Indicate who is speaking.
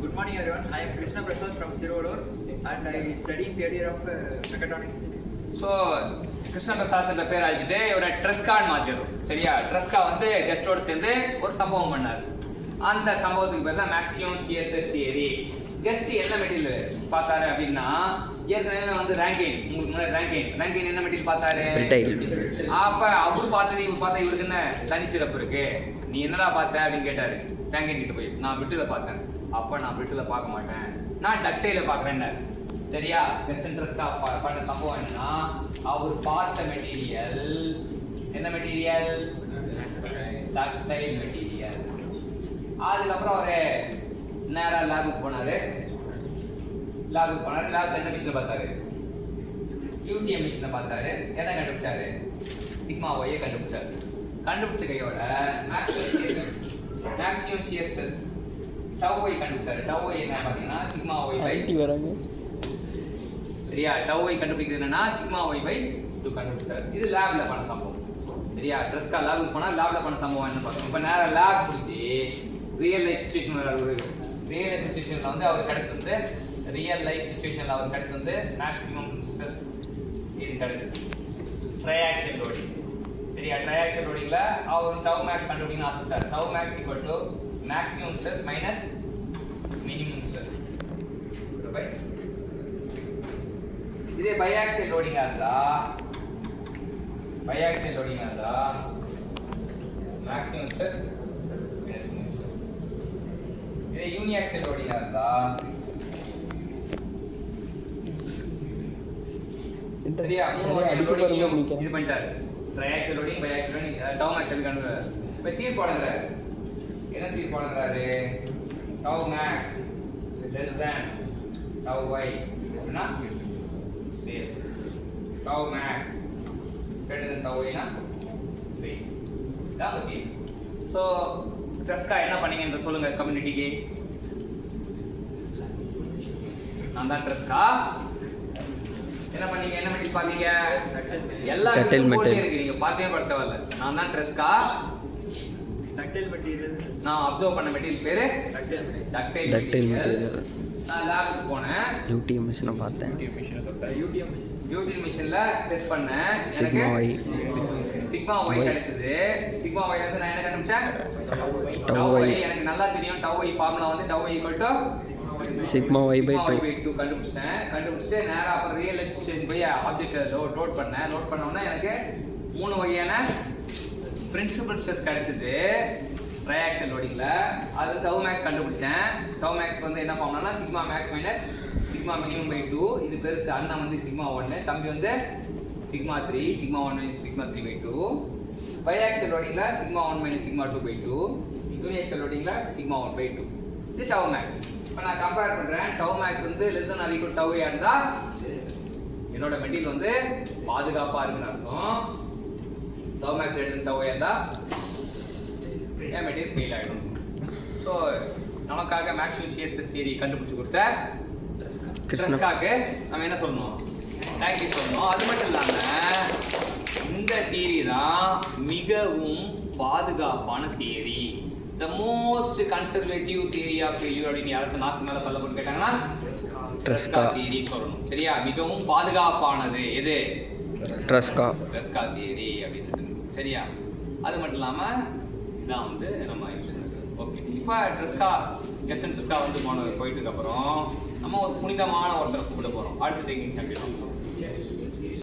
Speaker 1: Good morning everyone. I am Krishna Prasad from Sirolur and I study third year of mechatronics.
Speaker 2: So Krishna பிரசாத்ன்ற பேர் அழைச்சிட்டு இவரை ட்ரெஸ்கான்னு மாற்றிடும். சரியா? ட்ரெஸ்கா வந்து கெஸ்டோடு சேர்ந்து ஒரு சம்பவம் பண்ணார். அந்த சம்பவத்துக்கு பேர் தான் மேக்ஸிமம் சிஎஸ்எஸ் தியரி. கெஸ்ட் என்ன மெட்டீரியல் பார்த்தாரு அப்படின்னா, ஏற்கனவே வந்து ரேங்கின், உங்களுக்கு முன்னாடி ரேங்கின் என்ன மெட்டீரியல் பார்த்தாரு? அப்போ அவரு பார்த்தது இவர் பார்த்தா இவருக்கு என்ன தனிச்சிறப்பு இருக்கு, நீ என்னடா பார்த்த அப்படின்னு கேட்டாரு. ரேங்கின் கிட்ட போய் நான் பிரிட்டில் பார்த்தேன். அப்போ நான் பிரிட்டில் பார்க்க மாட்டேன், நான் டக்டைல பார்க்குறேன்னு. சரியா? கெஸ்ட் ட்ரெஸ்கா பண்ண சம்பவம் என்னன்னா, அவர் பார்த்த மெட்டீரியல் என்ன மெட்டீரியல்? Ductile material. அதுக்கப்புறம் அவரு நேரா லேபுக்கு போனாரு. லேப்ல என்ன மிஷினை பார்த்தாரு? யூடிஎம் மிஷினை பார்த்தாரு. என்ன கண்டுபிடிச்சாரு? சிக்மா ஒய்யை கண்டுபிடிச்சாரு. கண்டுபிடிச்ச கையோட மேக்ஸிமம் சிஎஸ்எஸ் டவ் ஒய் கண்டுபிடிச்சாரு. டவ் ஒய் என்ன பார்த்தீங்கன்னா சிக்மா ஒய் பை சரியா? டவ் ஒய் கண்டுபிடிக்கிறது என்னன்னா சிக்மா ஒய் பை 2 கண்டுபிடிச்சாரு. இது லேப்ல பண்ண சம்பவம். சரியா? ட்ரெஸ்கா லேபுக்கு போனால் லேப்ல பண்ண சம்பவம் என்ன பார்த்தோம். இப்போ நேரம் லேப் பிடிச்சி real life situation real life சுச்சுவேஷனில் வந்து அவர் கிடைச்சது மேக்ஸிமம் ஸ்ட்ரெஸ் இது கிடைச்சது ட்ரையாக்சியல் லோடிங். சரியா? ட்ரையாக்சியல் லோடிங்கில் அவர் டவ் மேக்ஸ் கண்டுபிடிக்கணும்னு ஆசைப்பட்டார். Tau max equal to maximum stress minus minimum stress. இதே பைஆக்சியல் லோடிங்காக இருந்தா maximum stress minus minimum stress. இதே யூனிஆக்சியல் லோடிங்காக இருந்தா சரியா? இது பண்ணிட்டாரு. Triaxial loading biaxial loading tau max எடுக்கணும். இப்போ தீர்ப்பு வழங்குறாரு. என்ன தீர்ப்பு வழங்குறாரு? Tau max less than tau Y அப்படின்னா same. Tau max greater than tau y னா சேம். இதான் பத்தி. ஸோ ட்ரெஸ்கா என்ன பண்ணீங்கன்ற சொல்லுங்க கம்யூனிட்டிக்கு. நான் தான் ட்ரெஸ்கா. என்ன பண்ணீங்க? என்ன மெட்டீரியல் பார்த்தீங்க? எல்லா மெட்டீரியல் இருக்கு, நீங்க பார்த்தே படுத்தவல்ல. நான் தான் ட்ரெஸ்கா.
Speaker 1: டக்டைல் மெட்டீரியல்
Speaker 2: நான் அப்சர்வ் பண்ண மெட்டீரியல் பேரு டக்டைல் மெட்டீரியல். நான் லேபுக்கு போனேன்.
Speaker 3: யூடிஎம் மிஷினை பார்த்தேன்.
Speaker 2: யூடிஎம் மிஷின்ல டெஸ்ட் பண்ணேன். சிக்மா ஒய் கிடைச்சது. சிக்மா ஒய் வந்து நான் என்ன கண்டுபிடிச்சேன்? Tau Y. எனக்கு நல்லா தெரியும் டவ் ஒய் ஃபார்முலா வந்து tau Y equal to
Speaker 3: sigma Y by
Speaker 2: 2 கண்டுபிடிச்சிட்டு நேரா அப்புறம் ரியல் எக்ஸ்டென்ஷன் போய் ஆப்ஜெக்ட் லோட் பண்ணோம்னா எனக்கு 3 வகையான பிரின்சிபல் ஸ்ட்ரெஸ் கிடைச்சது ட்ரையாக்சியல் லோடிங்ல. அது டவ் மேக்ஸ் கண்டுபிடிச்சேன். டவ் மேக்ஸ் வந்து என்ன ஃபார்முலானா sigma max minus sigma minimum by 2. இது பெருசு அண்ணன் வந்து சிக்மா 1, தம்பி வந்து sigma 3, sigma 1 minus sigma 3 by 2. Biaxial லோடிங்ல sigma 1 minus sigma 2 by 2. Uniaxial லோடிங்ல சிக்மா 1 பை 2. இது டவ் மேக்ஸ். இப்போ நான் கம்பேர் பண்ணுறேன். டவ் மேக்ஸ் வந்து less than or equal tau இருந்தா என்னோட மெட்டீரியல் வந்து பாதுகாப்பாக இருக்குன்னு அர்த்தம். டவ் மேக்ஸ் எடுத்து டவ் இருந்தா என் மெட்டீரியல் ஃபெயில் ஆகிடும். ஸோ நமக்காக மேக்ஸிமம் சிஎஸ்எஸ் தியரி கண்டுபிடிச்சி கொடுத்த ட்ரெஸ்காக்கு நம்ம என்ன சொல்லணும்? தேங்க்யூ சொல்லணும். அது மட்டும் இல்லாமல் இந்த தியரி தான் மிகவும் பாதுகாப்பான theory. The most conservative theory of failure அப்படின்னு யாருக்கு நாக்கு மேலே பல்ல போட்டு கேட்டாங்கன்னா ட்ரெஸ்கா தியரி சொல்லணும். சரியா? மிகவும் பாதுகாப்பானது எது? ட்ரெஸ்கா தியரி அப்படின்னு. சரியா? அது மட்டும் இல்லாமல் இதான் வந்து நம்ம ஓகே. இப்போ ட்ரெஸ்கா வந்து போயிட்டுக்கு அப்புறம் நம்ம ஒரு புனிதமான ஒருத்தரை கூப்பிட போகிறோம். அடுத்த டேக்கிங் சாம்பியன்